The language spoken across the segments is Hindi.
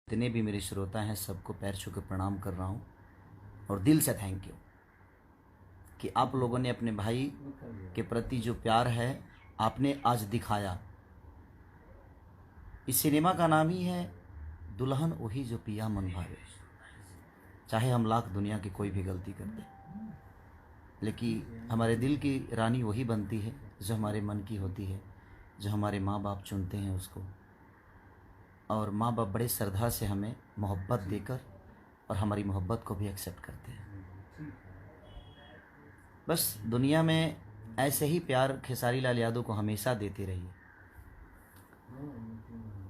जितने भी मेरे श्रोता हैं सबको पैर छू के प्रणाम कर रहा हूँ और दिल से थैंक यू कि आप लोगों ने अपने भाई के प्रति जो प्यार है आपने आज दिखाया। इस सिनेमा का नाम ही है दुल्हन वही जो पिया मन भावे। चाहे हम लाख दुनिया की कोई भी गलती कर दें, लेकिन हमारे दिल की रानी वही बनती है जो हमारे मन की होती है, जो हमारे माँ बाप चुनते हैं उसको। और माँ बाप बड़े श्रद्धा से हमें मोहब्बत देकर और हमारी मोहब्बत को भी एक्सेप्ट करते हैं। बस दुनिया में ऐसे ही प्यार खेसारी लाल यादव को हमेशा देते रहिए।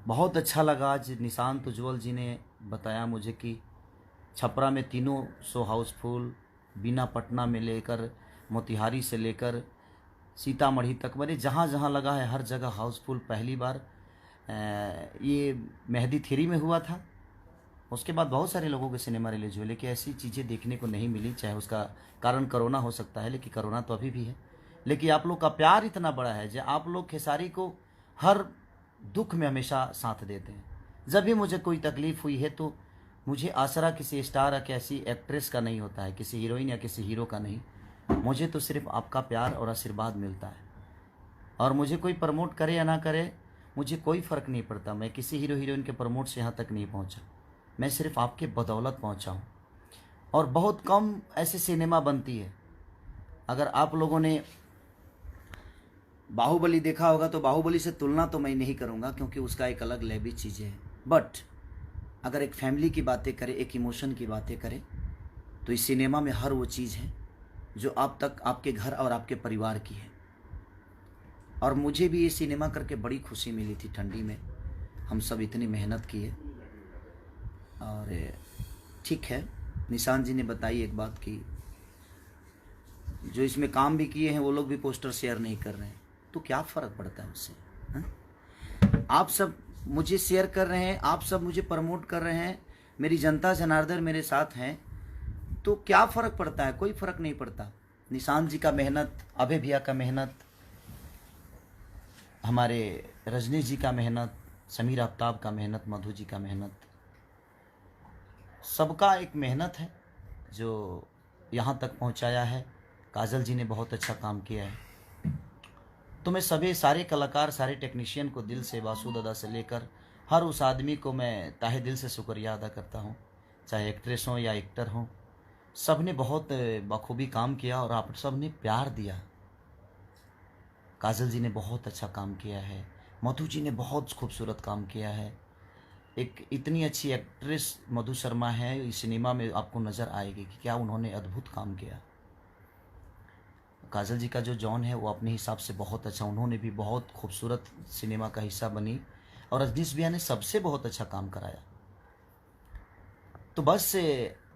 बहुत अच्छा लगा आज निशांत उज्ज्वल जी ने बताया मुझे कि छपरा में तीनों शो हाउसफुल, बीना पटना में लेकर मोतिहारी से लेकर सीतामढ़ी तक, मैंने जहाँ जहाँ लगा है हर जगह हाउसफुल। पहली बार ये मेहंदी 3 में हुआ था। उसके बाद बहुत सारे लोगों के सिनेमा रिलीज हुए, लेकिन ऐसी चीज़ें देखने को नहीं मिली। चाहे उसका कारण कोरोना हो सकता है, लेकिन कोरोना तो अभी भी है। लेकिन आप लोग का प्यार इतना बड़ा है जो आप लोग खेसारी को हर दुख में हमेशा साथ देते हैं। जब भी मुझे कोई तकलीफ़ हुई है तो मुझे आसरा किसी स्टार या किसी एक्ट्रेस का नहीं होता है, किसी हीरोइन या किसी हीरो का नहीं। मुझे तो सिर्फ आपका प्यार और आशीर्वाद मिलता है। और मुझे कोई प्रमोट करे या ना करे, मुझे कोई फ़र्क नहीं पड़ता। मैं किसी हीरो हीरोइन के प्रमोट से यहाँ तक नहीं पहुँचा, मैं सिर्फ आपके बदौलत पहुँचा हूँ। और बहुत कम ऐसे सिनेमा बनती है। अगर आप लोगों ने बाहुबली देखा होगा तो बाहुबली से तुलना तो मैं नहीं करूँगा, क्योंकि उसका एक अलग लेवल चीज़ें है। बट अगर एक फैमिली की बातें करें, एक इमोशन की बातें करें, तो इस सिनेमा में हर वो चीज़ है जो आप तक आपके घर और आपके परिवार की है। और मुझे भी ये सिनेमा करके बड़ी खुशी मिली थी। ठंडी में हम सब इतनी मेहनत किए। और ठीक है, निशांत जी ने बताई एक बात कि जो इसमें काम भी किए हैं वो लोग भी पोस्टर शेयर नहीं कर रहे हैं, तो क्या फ़र्क पड़ता है उससे? आप सब मुझे शेयर कर रहे हैं, आप सब मुझे प्रमोट कर रहे हैं, मेरी जनता जनार्दन मेरे साथ हैं, तो क्या फ़र्क पड़ता है? कोई फ़र्क नहीं पड़ता। निशांत जी का मेहनत, अभय भैया का मेहनत, हमारे रजनीश जी का मेहनत, समीर आफ्ताब का मेहनत, मधु जी का मेहनत, सबका एक मेहनत है जो यहाँ तक पहुँचाया है। काजल जी ने बहुत अच्छा काम किया है। तो मैं सभी सारे कलाकार, सारे टेक्नीशियन को दिल से, वासु दादा से लेकर हर उस आदमी को मैं ताहे दिल से शुक्रिया अदा करता हूँ। चाहे एक्ट्रेस हो या एक्टर हो, सब ने बहुत बखूबी काम किया और आप सब ने प्यार दिया। काजल जी ने बहुत अच्छा काम किया है, मधु जी ने बहुत खूबसूरत काम किया है। एक इतनी अच्छी एक्ट्रेस मधु शर्मा है, इस सिनेमा में आपको नज़र आएगी कि क्या उन्होंने अद्भुत काम किया। काजल जी का जो जॉन है वो अपने हिसाब से बहुत अच्छा, उन्होंने भी बहुत खूबसूरत सिनेमा का हिस्सा बनी। और रजनीश भैया ने सबसे बहुत अच्छा काम कराया। तो बस,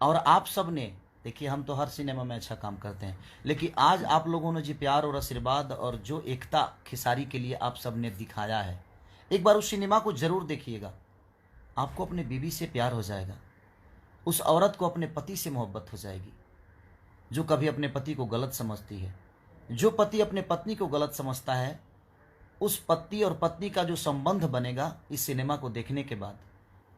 और आप सब ने देखिए, हम तो हर सिनेमा में अच्छा काम करते हैं, लेकिन आज आप लोगों ने जो प्यार और आशीर्वाद और जो एकता खेसारी के लिए आप सब ने दिखाया है, एक बार उस सिनेमा को ज़रूर देखिएगा। आपको अपने बीवी से प्यार हो जाएगा, उस औरत को अपने पति से मोहब्बत हो जाएगी जो कभी अपने पति को गलत समझती है। जो पति अपने पत्नी को गलत समझता है, उस पति और पत्नी का जो संबंध बनेगा, इस सिनेमा को देखने के बाद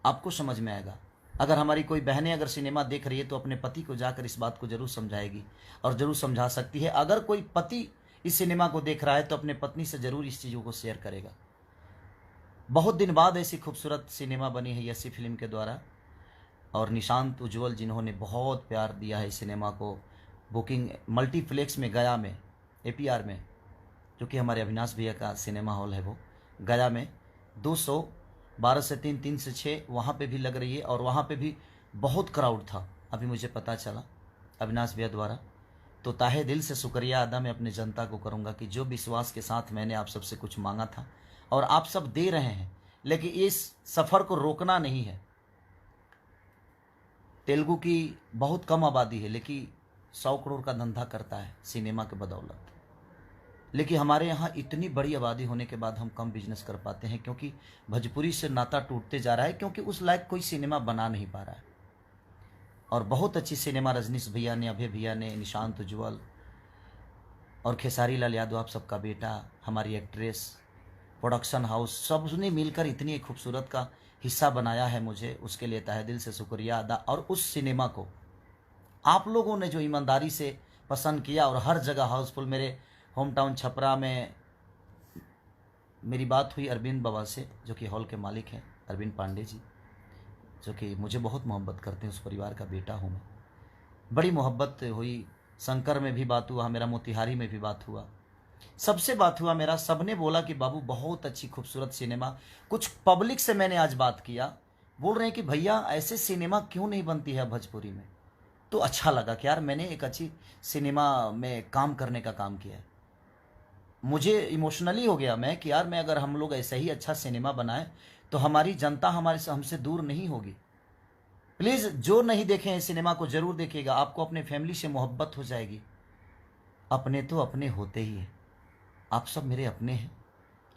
आपको समझ में आएगा। अगर हमारी कोई बहनें अगर सिनेमा देख रही है तो अपने पति को जाकर इस बात को जरूर समझाएगी और ज़रूर समझा सकती है। अगर कोई पति इस सिनेमा को देख रहा है तो अपने पत्नी से ज़रूर इस चीज़ों को शेयर करेगा। बहुत दिन बाद ऐसी खूबसूरत सिनेमा बनी है यसी फिल्म के द्वारा। और निशांत उज्ज्वल जिन्होंने बहुत प्यार दिया है इस सिनेमा को। बुकिंग मल्टीप्लेक्स में गया में, APR में, जो कि हमारे अविनाश भैया का सिनेमा हॉल है, वो गया में 212 से 3, 3 से 6 वहाँ पे भी लग रही है। और वहाँ पे भी बहुत क्राउड था, अभी मुझे पता चला अविनाश भैया द्वारा। तो ताहे दिल से शुक्रिया अदा मैं अपने जनता को करूँगा कि जो विश्वास के साथ मैंने आप सबसे कुछ मांगा था और आप सब दे रहे हैं, लेकिन इस सफ़र को रोकना नहीं है। तेलुगु की बहुत कम आबादी है, लेकिन 100 करोड़ का धंधा करता है सिनेमा के बदौलत। लेकिन हमारे यहाँ इतनी बड़ी आबादी होने के बाद हम कम बिजनेस कर पाते हैं, क्योंकि भोजपुरी से नाता टूटते जा रहा है, क्योंकि उस लायक कोई सिनेमा बना नहीं पा रहा है। और बहुत अच्छी सिनेमा रजनीश भैया ने, अभय भैया ने, निशांत उज्ज्वल और खेसारी लाल यादव, आप सबका बेटा, हमारी एक्ट्रेस, प्रोडक्शन हाउस, सबने मिलकर इतनी खूबसूरत का हिस्सा बनाया है मुझे, उसके लिए तहे दिल से शुक्रिया अदा। और उस सिनेमा को आप लोगों ने जो ईमानदारी से पसंद किया और हर जगह हाउसफुल, मेरे होम टाउन छपरा में मेरी बात हुई अरविंद बाबा से, जो कि हॉल के मालिक हैं, अरविंद पांडे जी, जो कि मुझे बहुत मोहब्बत करते हैं, उस परिवार का बेटा हूँ मैं। बड़ी मोहब्बत हुई। शंकर में भी बात हुआ मेरा, मोतिहारी में भी बात हुआ, सबसे बात हुआ मेरा। सबने बोला कि बाबू बहुत अच्छी खूबसूरत सिनेमा। कुछ पब्लिक से मैंने आज बात किया, बोल रहे हैं कि भैया ऐसे सिनेमा क्यों नहीं बनती है भोजपुरी में। तो अच्छा लगा कि यार मैंने एक अच्छी सिनेमा में काम करने का काम किया है। मुझे इमोशनली हो गया मैं कि यार मैं अगर हम लोग ऐसे ही अच्छा सिनेमा बनाएं तो हमारी जनता हमसे दूर नहीं होगी। प्लीज़ जो नहीं देखे हैं सिनेमा को ज़रूर देखिएगा, आपको अपने फैमिली से मोहब्बत हो जाएगी। अपने तो अपने होते ही हैं, आप सब मेरे अपने हैं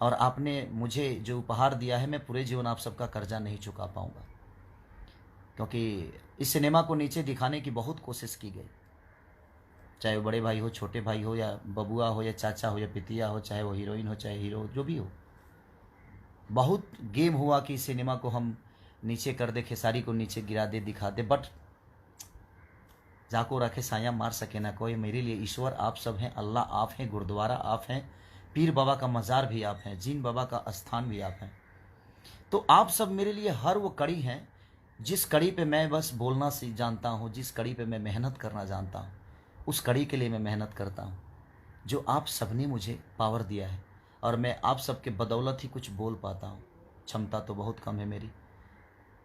और आपने मुझे जो उपहार दिया है, मैं पूरे जीवन आप सबका कर्जा नहीं चुका पाऊंगा, क्योंकि इस सिनेमा को नीचे दिखाने की बहुत कोशिश की गई, चाहे वो बड़े भाई हो, छोटे भाई हो, या बबुआ हो, या चाचा हो, या पितिया हो, चाहे वो हीरोइन हो, चाहे हीरो हो, जो भी हो। बहुत गेम हुआ कि सिनेमा को हम नीचे कर दे, खेसारी को नीचे गिरा दे, दिखा दे, बट जाको रखे साया मार सके ना कोई। मेरे लिए ईश्वर आप सब हैं, अल्लाह आप हैं, गुरुद्वारा आप हैं, पीर बाबा का मज़ार भी आप हैं, जीन बाबा का स्थान भी आप हैं। तो आप सब मेरे लिए हर वो कड़ी हैं जिस कड़ी पे मैं बस बोलना जानता हूँ, जिस कड़ी पे मैं मेहनत करना जानता हूँ, उस कड़ी के लिए मैं मेहनत करता हूँ, जो आप सब ने मुझे पावर दिया है। और मैं आप सब के बदौलत ही कुछ बोल पाता हूँ। क्षमता तो बहुत कम है मेरी,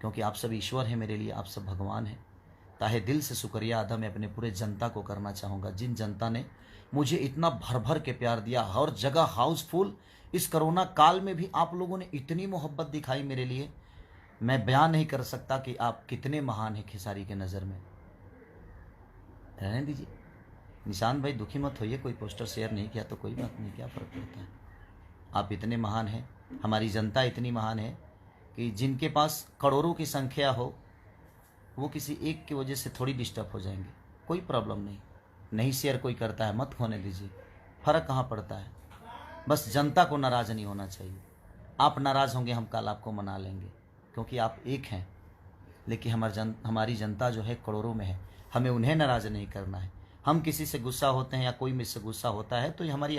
क्योंकि आप सब ईश्वर हैं मेरे लिए, आप सब भगवान हैं। ताहे दिल से शुक्रिया अदा मैं अपने पूरे जनता को करना चाहूँगा, जिन जनता ने मुझे इतना भर भर के प्यार दिया, हर जगह हाउसफुल। इस कोरोना काल में भी आप लोगों ने इतनी मोहब्बत दिखाई मेरे लिए, मैं बयान नहीं कर सकता कि आप कितने महान हैं खेसारी के नज़र में। रहने दीजिए, निशान भाई दुखी मत होइए, कोई पोस्टर शेयर नहीं किया तो कोई बात नहीं, क्या फ़र्क पड़ता है। आप इतने महान हैं, हमारी जनता इतनी महान है कि जिनके पास करोड़ों की संख्या हो, वो किसी एक की वजह से थोड़ी डिस्टर्ब हो जाएंगे, कोई प्रॉब्लम नहीं। नहीं शेयर कोई करता है, मत होने दीजिए, फ़र्क कहाँ पड़ता है। बस जनता को नाराज़ नहीं होना चाहिए। आप नाराज़ होंगे, हम कल आपको मना लेंगे, क्योंकि आप एक हैं। लेकिन हमारी जनता जो है करोड़ों में है, हमें उन्हें नाराज़ नहीं करना है। हम किसी से गुस्सा होते हैं या कोई मुझसे गुस्सा होता है तो ये हमारी